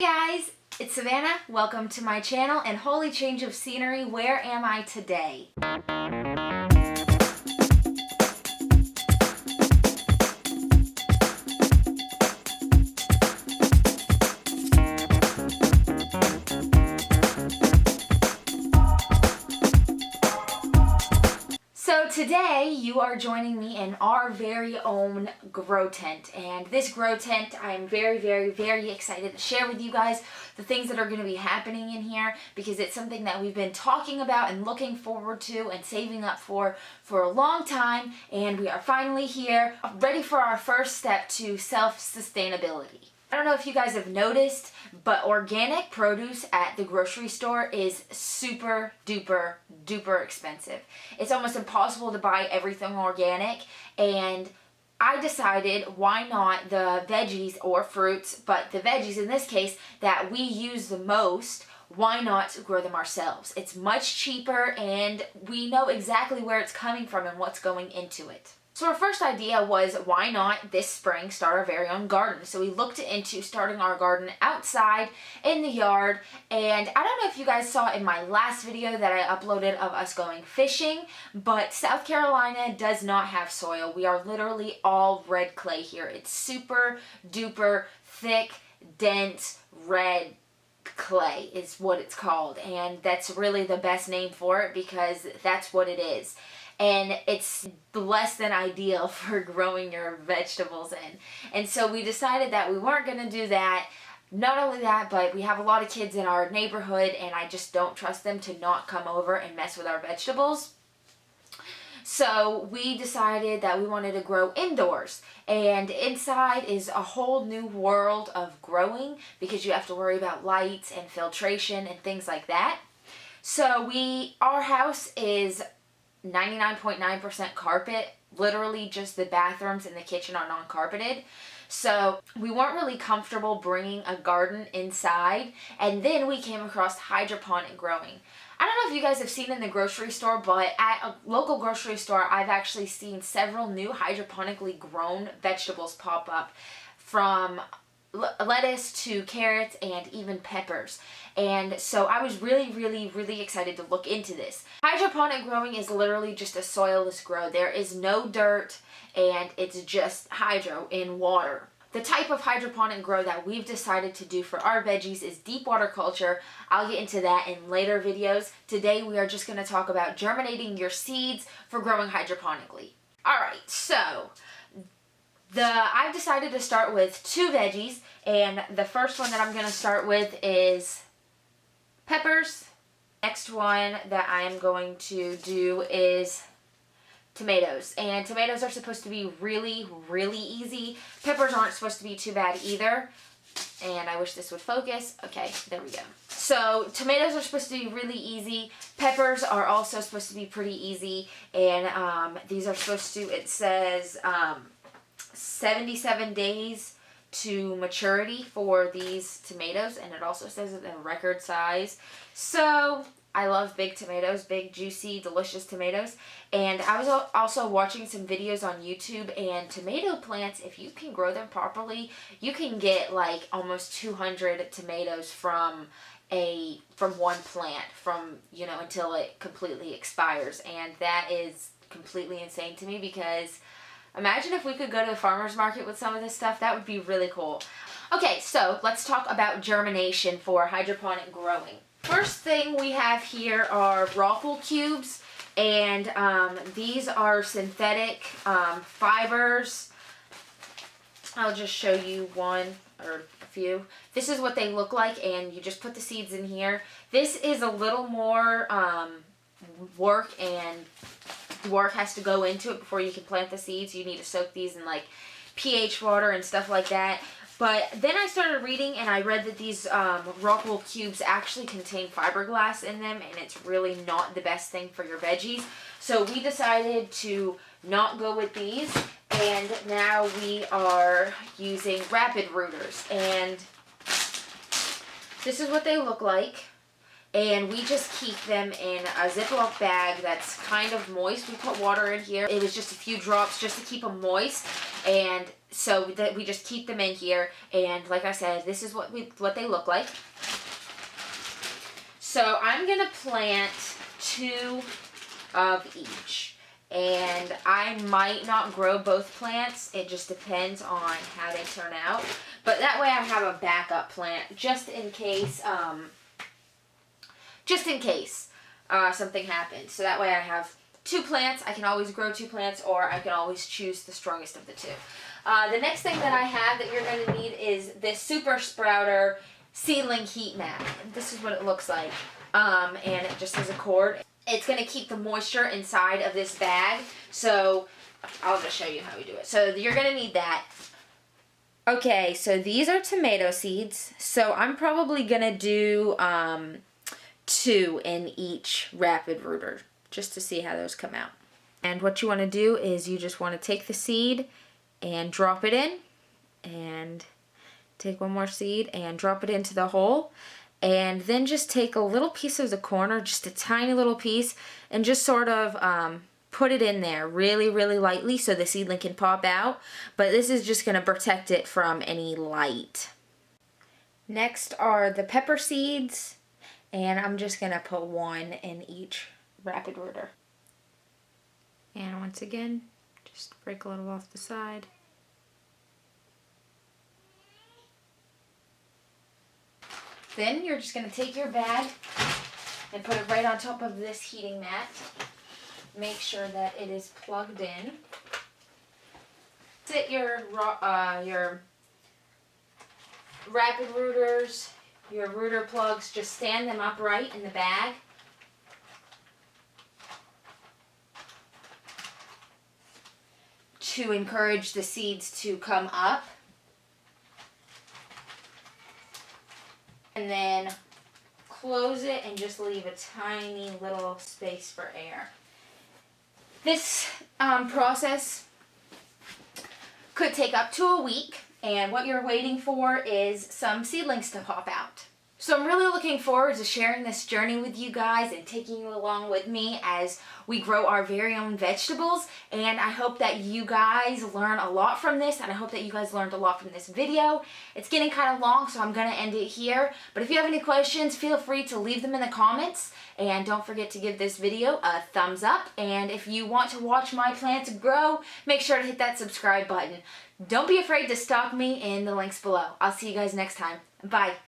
Hey guys, it's Savannah. Welcome to my channel and holy change of scenery, where am I today? So today you are joining me in our very own grow tent, and this grow tent I am very excited to share with you guys the things that are going to be happening in here, because it's something that we've been talking about and looking forward to and saving up for a long time, and we are finally here, ready for our first step to self-sustainability. I don't know if you guys have noticed, but organic produce at the grocery store is super duper expensive. It's almost impossible to buy everything organic, and I decided why not the veggies or fruits, but the veggies in this case that we use the most, why not grow them ourselves? It's much cheaper and we know exactly where it's coming from and what's going into it. So our first idea was, why not this spring start our very own garden? So we looked into starting our garden outside in the yard, and I don't know if you guys saw in my last video that I uploaded of us going fishing, but South Carolina does not have soil. We are literally all red clay here. It's super duper thick, dense, red clay is what it's called, and that's really the best name for it because that's what it is. And it's less than ideal for growing your vegetables in. And so we decided that we weren't going to do that. Not only that, but we have a lot of kids in our neighborhood, and I just don't trust them to not come over and mess with our vegetables. So we decided that we wanted to grow indoors, and inside is a whole new world of growing because you have to worry about lights and filtration and things like that. So our house is 99.9% carpet. Literally just the bathrooms and the kitchen are non-carpeted. So we weren't really comfortable bringing a garden inside, and then we came across hydroponic growing. I don't know if you guys have seen in the grocery store, but at a local grocery store I've actually seen several new hydroponically grown vegetables pop up, from lettuce to carrots and even peppers. And so I was really excited to look into this. Hydroponic growing is literally just a soilless grow. There is no dirt, and it's just hydro in water. The type of hydroponic grow that we've decided to do for our veggies is deep water culture. I'll get into that in later videos. Today we are just going to talk about germinating your seeds for growing hydroponically. Alright, so I've decided to start with two veggies, and the first one that I'm going to start with is peppers. Next one that I am going to do is tomatoes, and tomatoes are supposed to be really easy. Peppers aren't supposed to be too bad either, and I wish this would focus. Okay, there we go. So tomatoes are supposed to be really easy. Peppers are also supposed to be pretty easy, and these are supposed to, it says 77 days to maturity for these tomatoes, and it also says it in record size. So I love big tomatoes, big juicy delicious tomatoes. And I was also watching some videos on YouTube, and tomato plants, if you can grow them properly, you can get like almost 200 tomatoes from one plant, until it completely expires. And that is completely insane to me, because imagine if we could go to the farmer's market with some of this stuff. That would be really cool. Okay, so let's talk about germination for hydroponic growing. First thing we have here are Rockwool cubes, and these are synthetic fibers. I'll just show you one or a few. This is what they look like, and you just put the seeds in here. This is a little more work, and work has to go into it before you can plant the seeds. You need to soak these in like pH water and stuff like that. But then I started reading, and I read that these Rockwool cubes actually contain fiberglass in them, and it's really not the best thing for your veggies. So we decided to not go with these, and now we are using rapid rooters. And this is what they look like. And we just keep them in a Ziploc bag that's kind of moist. We put water in here. It was just a few drops just to keep them moist. And so that we just keep them in here. And like I said, this is what they look like. So I'm going to plant 2 of each. And I might not grow both plants. It just depends on how they turn out. But that way I have a backup plant just in case something happens. So that way I have 2 plants. I can always grow 2 plants, or I can always choose the strongest of the 2. The next thing that I have that you're going to need is this Super Sprouter seedling heat mat. This is what it looks like. And it just has a cord. It's going to keep the moisture inside of this bag. So I'll just show you how we do it. So you're going to need that. Okay, so these are tomato seeds. So I'm probably going to do 2 in each rapid rooter just to see how those come out. And what you want to do is you just want to take the seed and drop it in, and take one more seed and drop it into the hole. And then just take a little piece of the corner, just a tiny little piece, and just sort of put it in there really, really lightly so the seedling can pop out. But this is just going to protect it from any light. Next are the pepper seeds, and I'm just going to put 1 in each rapid rooter. And once again, just break a little off the side. Then you're just going to take your bag and put it right on top of this heating mat. Make sure that it is plugged in. Sit your rapid rooters, your rooter plugs, just stand them upright in the bag. To encourage the seeds to come up. And then close it and just leave a tiny little space for air. This process could take up to a week, and what you're waiting for is some seedlings to pop out. So I'm really looking forward to sharing this journey with you guys and taking you along with me as we grow our very own vegetables. And I hope that you guys learn a lot from this, and I hope that you guys learned a lot from this video. It's getting kind of long, so I'm going to end it here. But if you have any questions, feel free to leave them in the comments. And don't forget to give this video a thumbs up. And if you want to watch my plants grow, make sure to hit that subscribe button. Don't be afraid to stalk me in the links below. I'll see you guys next time. Bye.